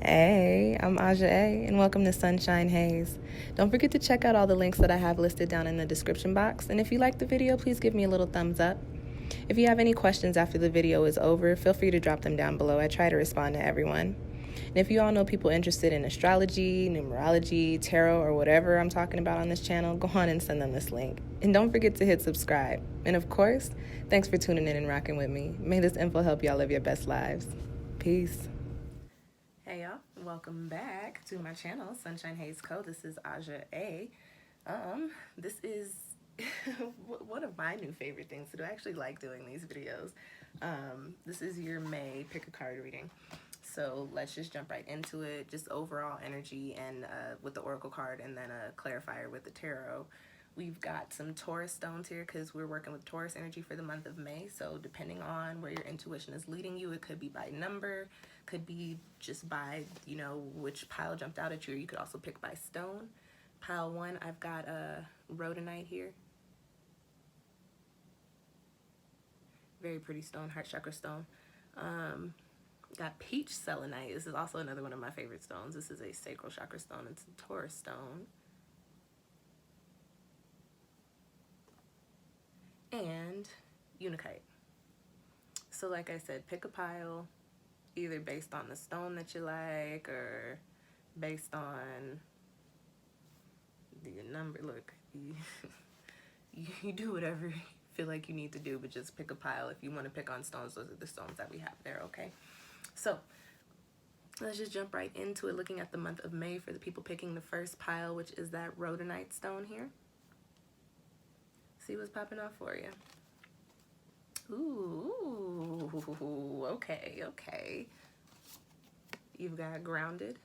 Hey, I'm Aja A, and welcome to Sunshine Haze. Don't forget to check out all the links that I have listed down in the description box, and if you like the video, please give me a little thumbs up. If you have any questions after the video is over, feel free to drop them down below. I try to respond to everyone. And if you all know people interested in astrology, numerology, tarot, or whatever I'm talking about on this channel, go on and send them this link. And don't forget to hit subscribe. And of course, thanks for tuning in and rocking with me. May this info help y'all live your best lives. Peace. Hey y'all, welcome back to my channel, SunshinehazeCo. This is Aja A. This is one of my new favorite things to do. I actually like doing these videos. This is your May PickACard reading. So let's just jump right into it. Just overall energy and with the Oracle card, and then a clarifier with the tarot. We've got some Taurus stones here because we're working with Taurus energy for the month of May. So depending on where your intuition is leading you, it could be by number, could be just by, which pile jumped out at you. Or you could also pick by stone. Pile 1, I've got a Rhodonite here. Very pretty stone, heart chakra stone. Got peach selenite. This is also another one of my favorite stones. This is a sacral chakra stone. It's a Taurus stone. And Unakite. So like I said, pick a pile, either based on the stone that you like or based on the number. Look, you do whatever you feel like you need to do, but just pick a pile. If you want to pick on stones, those are the stones that we have there, okay? So let's just jump right into it, looking at the month of May for the people picking the first pile, which is that Rhodonite stone here. See what's popping off for you. Ooh, okay. You've got grounded.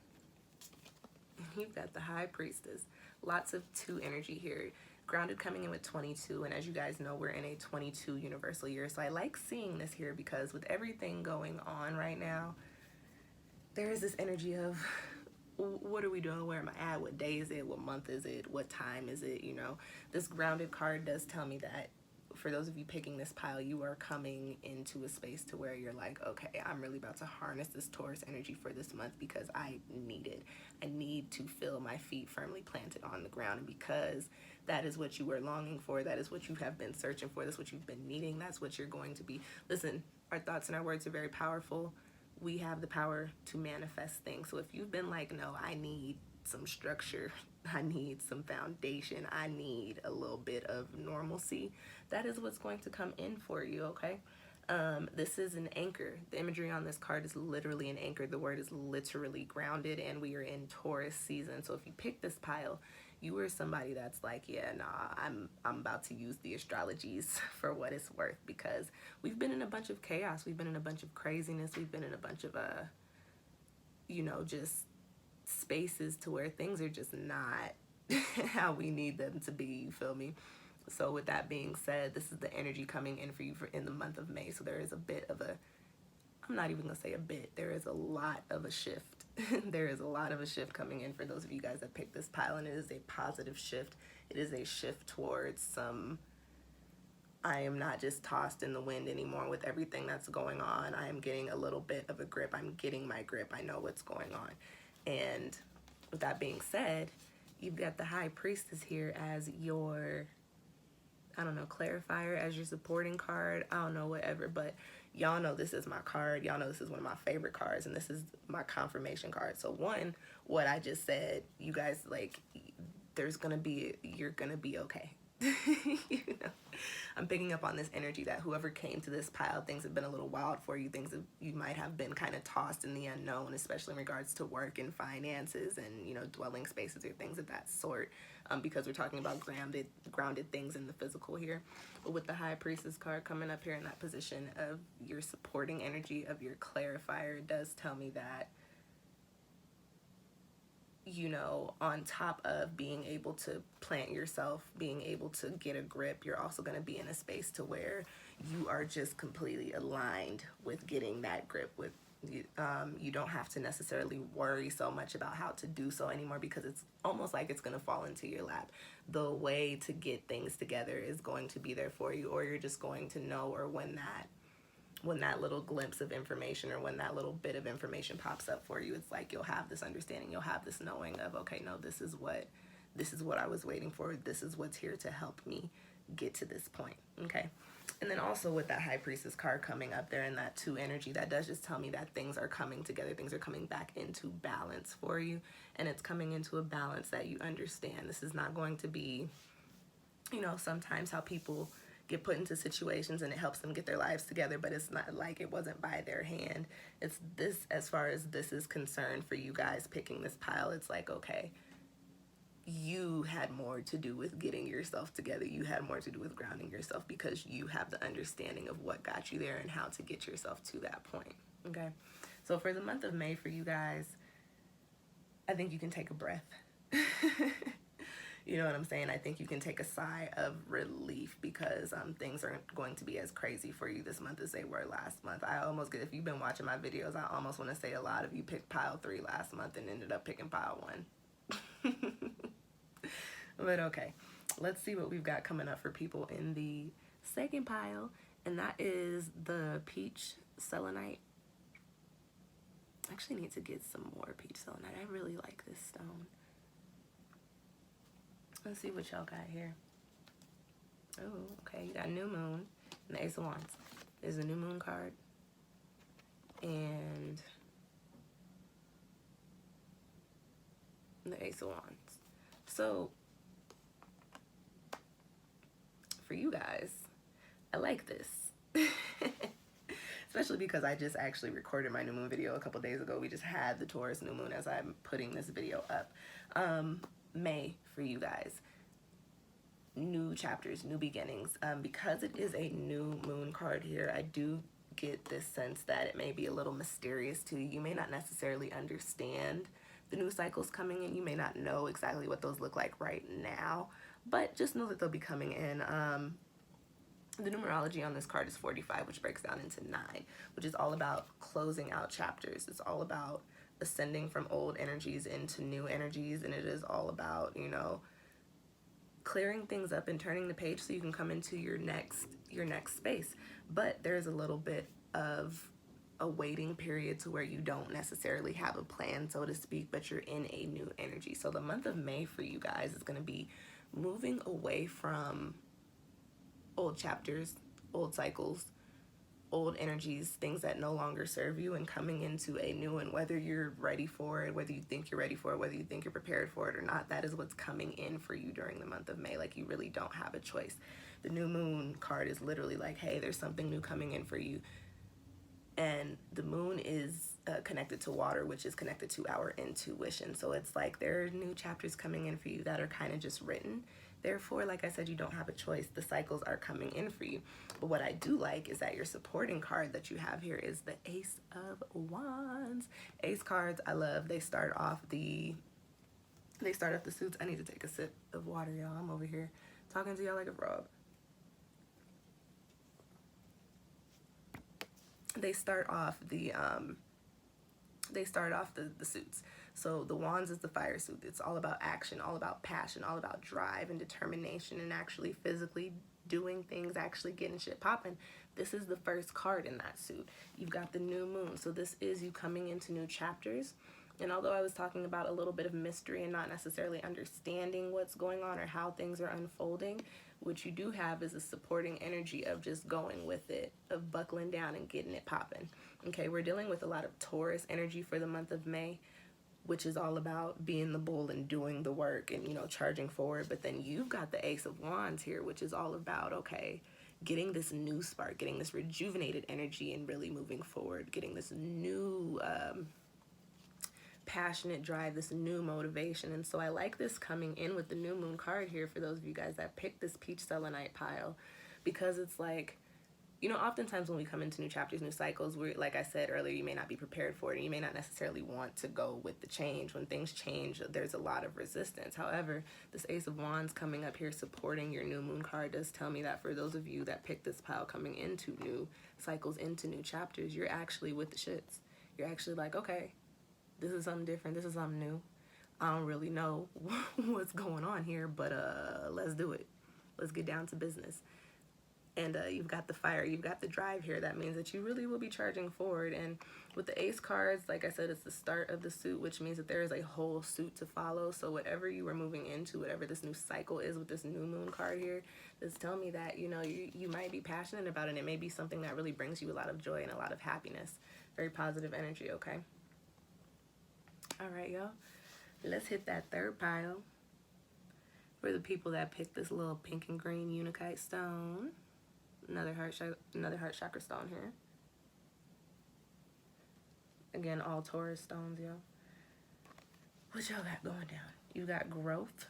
You've got the high priestess. Lots of 2 energy here. Grounded coming in with 22, and as you guys know, we're in a 22 universal year. So I like seeing this here because with everything going on right now, there is this energy of, what are we doing? Where am I at? What day is it? What month is it? What time is it? This grounded card does tell me that for those of you picking this pile, you are coming into a space to where you're like, okay, I'm really about to harness this Taurus energy for this month because I need it. I need to feel my feet firmly planted on the ground. And because that is what you were longing for, that is what you have been searching for, that's what you've been needing, that's what you're going to be. Listen, our thoughts and our words are very powerful. We have the power to manifest things. So if you've been like, no, I need some structure, I need some foundation, I need a little bit of normalcy, that is what's going to come in for you, okay? This is an anchor. The imagery on this card is literally an anchor. The word is literally grounded, and we are in Taurus season. So if you pick this pile, you are somebody that's like, yeah, nah, I'm about to use the astrologies for what it's worth, because we've been in a bunch of chaos. We've been in a bunch of craziness. We've been in a bunch of, just spaces to where things are just not how we need them to be, you feel me? So with that being said, this is the energy coming in for you in the month of May. So there is a bit of a, I'm not even gonna say a bit, there is a lot of a shift. There is a lot of a shift coming in for those of you guys that picked this pile, and it is a positive shift. It is a shift towards some, I am not just tossed in the wind anymore with everything that's going on. I am getting a little bit of a grip. I'm getting my grip. I know what's going on. And with that being said, you've got the high priestess here as your, I don't know, clarifier, as your supporting card. I don't know, whatever, but y'all know this is my card. Y'all know this is one of my favorite cards, and this is my confirmation card. So one, what I just said, you guys, like, you're gonna be okay. I'm picking up on this energy that whoever came to this pile, things have been a little wild for you. You might have been kind of tossed in the unknown, especially in regards to work and finances and, dwelling spaces or things of that sort, because we're talking about grounded things in the physical here. But with the High Priestess card coming up here in that position of your supporting energy, of your clarifier, it does tell me that, on top of being able to plant yourself, being able to get a grip, you're also going to be in a space to where you are just completely aligned with getting that grip. With you don't have to necessarily worry so much about how to do so anymore, because it's almost like it's going to fall into your lap. The way to get things together is going to be there for you, or you're just going to know, or when when that little glimpse of information or when that little bit of information pops up for you, it's like you'll have this understanding, you'll have this knowing of, okay, no, this is what I was waiting for. This is what's here to help me get to this point. Okay. And then also with that High Priestess card coming up there and that 2 energy, that does just tell me that things are coming together. Things are coming back into balance for you. And it's coming into a balance that you understand. This is not going to be, you know, sometimes how people get put into situations and it helps them get their lives together, but it's not like it wasn't by their hand. It's this, as far as this is concerned for you guys picking this pile, it's like, okay, you had more to do with getting yourself together. You had more to do with grounding yourself because you have the understanding of what got you there and how to get yourself to that point. Okay. So for the month of May for you guys, I think you can take a breath. You know what I'm saying? I think you can take a sigh of relief because things aren't going to be as crazy for you this month as they were last month. I almost get, if you've been watching my videos, I almost want to say a lot of you picked pile 3 last month and ended up picking pile 1. But okay, let's see what we've got coming up for people in the second pile, and that is the peach selenite. I actually need to get some more peach selenite. I really like this stone. Let's see what y'all got here. Oh, okay, you got New Moon and the Ace of Wands. There's a New Moon card and the Ace of Wands. So for you guys, I like this. Especially because I just actually recorded my new moon video a couple days ago. We just had the Taurus new moon as I'm putting this video up. May for you guys, new chapters, new beginnings. Because it is a new moon card here, I do get this sense that it may be a little mysterious to you. You may not necessarily understand the new cycles coming in. You may not know exactly what those look like right now, but just know that they'll be coming in. The numerology on this card is 45, which breaks down into 9, which is all about closing out chapters. It's all about ascending from old energies into new energies, and it is all about, you know, clearing things up and turning the page so you can come into your next space. But there's a little bit of a waiting period to where you don't necessarily have a plan, so to speak, but you're in a new energy. So the month of May for you guys is going to be moving away from old chapters, old cycles, old energies, things that no longer serve you, and coming into a new one. Whether you're ready for it, whether you think you're ready for it, whether you think you're prepared for it or not, that is what's coming in for you during the month of May. Like, you really don't have a choice. The new moon card is literally like, hey, there's something new coming in for you. And the moon is connected to water, which is connected to our intuition. So it's like there are new chapters coming in for you that are kind of just written. Therefore, like I said, you don't have a choice. The cycles are coming in for you. But what I do like is that your supporting card that you have here is the Ace of Wands. Ace cards, I love. They start off the suits. I need to take a sip of water, y'all. I'm over here talking to y'all like a frog. They start off the suits. So the Wands is the fire suit. It's all about action, all about passion, all about drive and determination and actually physically doing things, actually getting shit popping. This is the first card in that suit. You've got the new moon. So this is you coming into new chapters. And although I was talking about a little bit of mystery and not necessarily understanding what's going on or how things are unfolding, what you do have is a supporting energy of just going with it, of buckling down and getting it popping. Okay, we're dealing with a lot of Taurus energy for the month of May, which is all about being the bull and doing the work and, you know, charging forward. But then you've got the Ace of Wands here, which is all about, okay, getting this new spark, getting this rejuvenated energy and really moving forward, getting this new passionate drive, this new motivation. And so I like this coming in with the new moon card here for those of you guys that picked this peach selenite pile, because it's like, you know, oftentimes when we come into new chapters, new cycles, we're, like I said earlier, you may not be prepared for it, and you may not necessarily want to go with the change. When things change, there's a lot of resistance. However, this Ace of Wands coming up here supporting your new moon card does tell me that for those of you that picked this pile coming into new cycles, into new chapters, you're actually with the shits. You're actually like, okay, this is something different. This is something new. I don't really know what's going on here, but let's do it. Let's get down to business. And you've got the fire, you've got the drive here. That means that you really will be charging forward. And with the ace cards, like I said, it's the start of the suit, which means that there is a whole suit to follow. So whatever you are moving into, whatever this new cycle is with this new moon card here, is telling me that, you know, you might be passionate about it, and it may be something that really brings you a lot of joy and a lot of happiness. Very positive energy, okay? All right, y'all. Let's hit that third pile for the people that picked this little pink and green Unakite stone. Another heart chakra stone here. Again, all Taurus stones, yo. What y'all got going down? You got growth.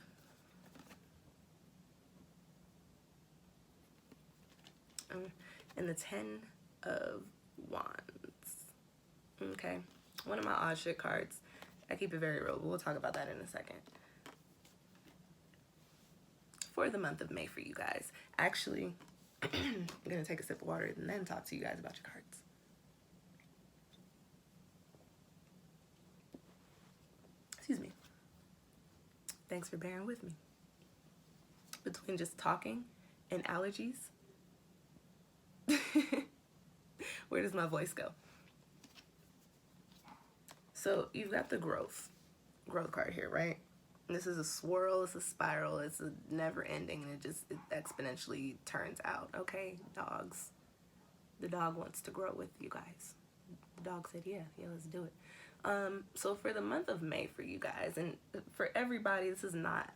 And the 10 of Wands. Okay. One of my odd shit cards. I keep it very real. We'll talk about that in a second. For the month of May for you guys. Actually, I'm going to take a sip of water and then talk to you guys about your cards. Excuse me. Thanks for bearing with me. Between just talking and allergies, where does my voice go? So you've got the growth card here, right? And this is a swirl, it's a spiral, it's a never ending, and it exponentially turns out, okay, dogs. The dog wants to grow with you guys. The dog said, yeah, let's do it. So for the month of May for you guys, and for everybody, this is not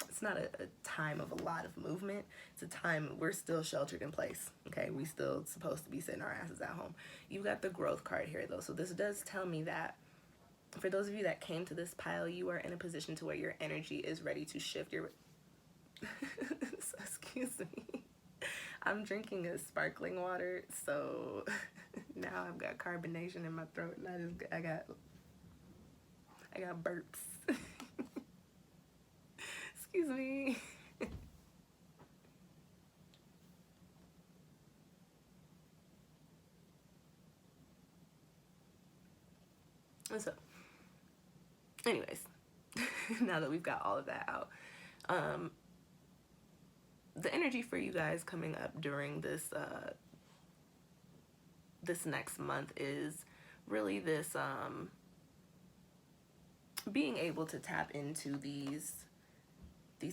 it's not a time of a lot of movement. It's a time we're still sheltered in place, okay? We still supposed to be sitting our asses at home. You've got the growth card here, though, so this does tell me that for those of you that came to this pile, you are in a position to where your energy is ready to shift your... So, excuse me. I'm drinking a sparkling water, so now I've got carbonation in my throat, and I got burps. Excuse me. So, anyways, now that we've got all of that out, the energy for you guys coming up during this this next month is really this being able to tap into these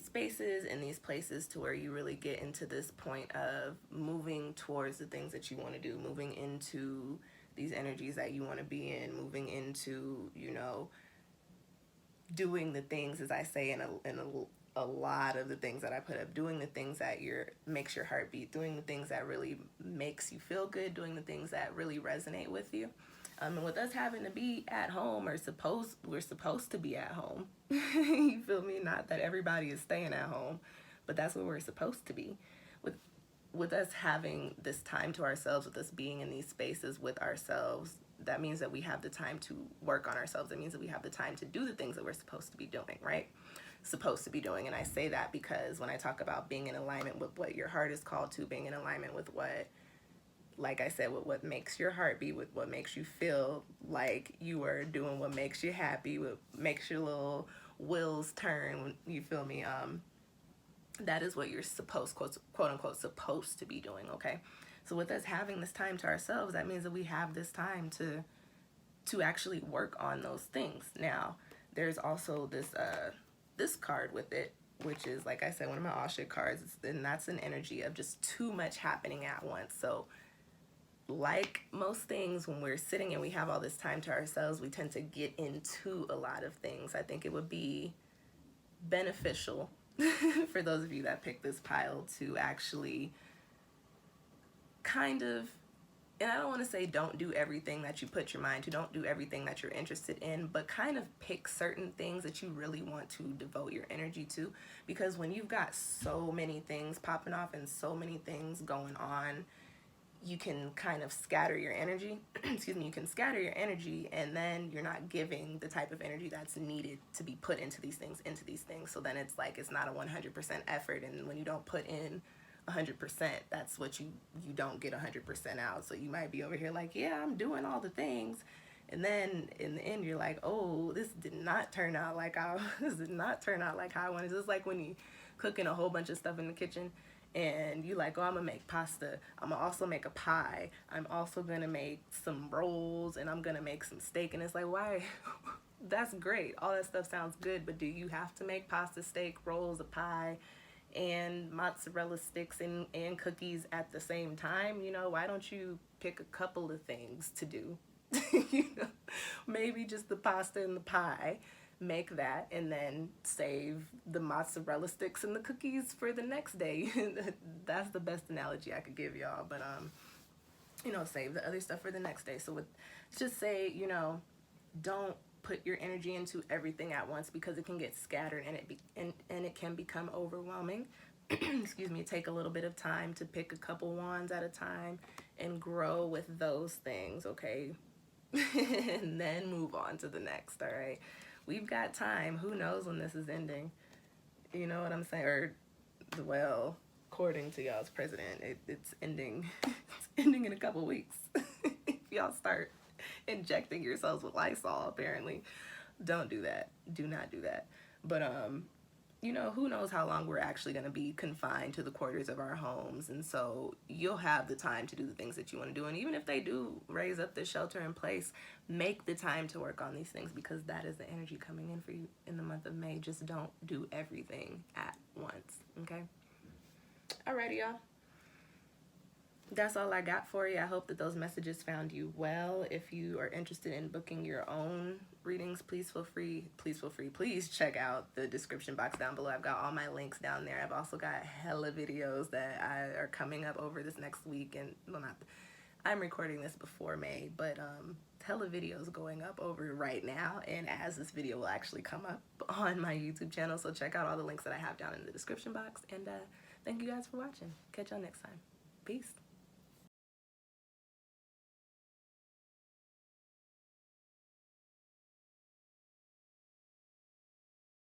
spaces and these places to where you really get into this point of moving towards the things that you want to do, moving into these energies that you want to be in, moving into, you know, doing the things, as I say in a lot of the things that I put up, doing the things that makes your heart beat, doing the things that really makes you feel good, doing the things that really resonate with you. And with us having to be at home, we're supposed to be at home. You feel me? Not that everybody is staying at home, but that's where we're supposed to be. With us having this time to ourselves, with us being in these spaces with ourselves, that means that we have the time to work on ourselves. It means that we have the time to do the things that we're supposed to be doing, right? Supposed to be doing. And I say that because when I talk about being in alignment with what your heart is called to, being in alignment with what, like I said, with what makes your heart beat, with what makes you feel like you are doing what makes you happy, what makes your little wheels turn, you feel me? That is what you're supposed, quote unquote, supposed to be doing, okay? So with us having this time to ourselves, that means that we have this time to actually work on those things. Now, there's also this card with it, which is, like I said, one of my all shit cards, and that's an energy of just too much happening at once. So like most things, when we're sitting and we have all this time to ourselves, we tend to get into a lot of things. I think it would be beneficial for those of you that pick this pile to actually kind of, and I don't want to say don't do everything that you put your mind to, don't do everything that you're interested in, but kind of pick certain things that you really want to devote your energy to, because when you've got so many things popping off and so many things going on, you can kind of scatter your energy. Excuse me, you can scatter your energy, and then you're not giving the type of energy that's needed to be put into these things. So then it's like it's not a 100% effort, and when you don't put in 100%, that's what you don't get 100% out. So you might be over here like, yeah, I'm doing all the things, and then in the end you're like, oh, this did not turn out like how I wanted. It's just like when cooking a whole bunch of stuff in the kitchen, and you like, oh, I'm gonna make pasta, I'm gonna also make a pie, I'm also gonna make some rolls, and I'm gonna make some steak. And it's like, why? That's great, all that stuff sounds good, but do you have to make pasta, steak, rolls, a pie, and mozzarella sticks and cookies at the same time? You know, why don't you pick a couple of things to do? You know, maybe just the pasta and the pie, make that, and then save the mozzarella sticks and the cookies for the next day. That's the best analogy I could give y'all. But you know, save the other stuff for the next day. So just say, you know, don't put your energy into everything at once, because it can get scattered and it can become overwhelming. Excuse me. Take a little bit of time to pick a couple wands at a time and grow with those things, okay? And then move on to the next. All right, we've got time. Who knows when this is ending? You know what I'm saying? Or, well, according to y'all's president, it's ending. It's ending in a couple weeks. If y'all start injecting yourselves with Lysol, apparently, don't do that. Do not do that. But you know, who knows how long we're actually going to be confined to the quarters of our homes. And so you'll have the time to do the things that you want to do. And even if they do raise up the shelter in place, make the time to work on these things, because that is the energy coming in for you in the month of May. Just don't do everything at once, okay? Alrighty, y'all. That's all I got for you. I hope that those messages found you well. If you are interested in booking your own readings, please check out the description box down below. I've got all my links down there. I've also got hella videos that are coming up over this next week, and well, I'm recording this before May, but hella videos going up over right now, and as this video will actually come up on my YouTube channel. So check out all the links that I have down in the description box, and thank you guys for watching. Catch y'all next time. Peace.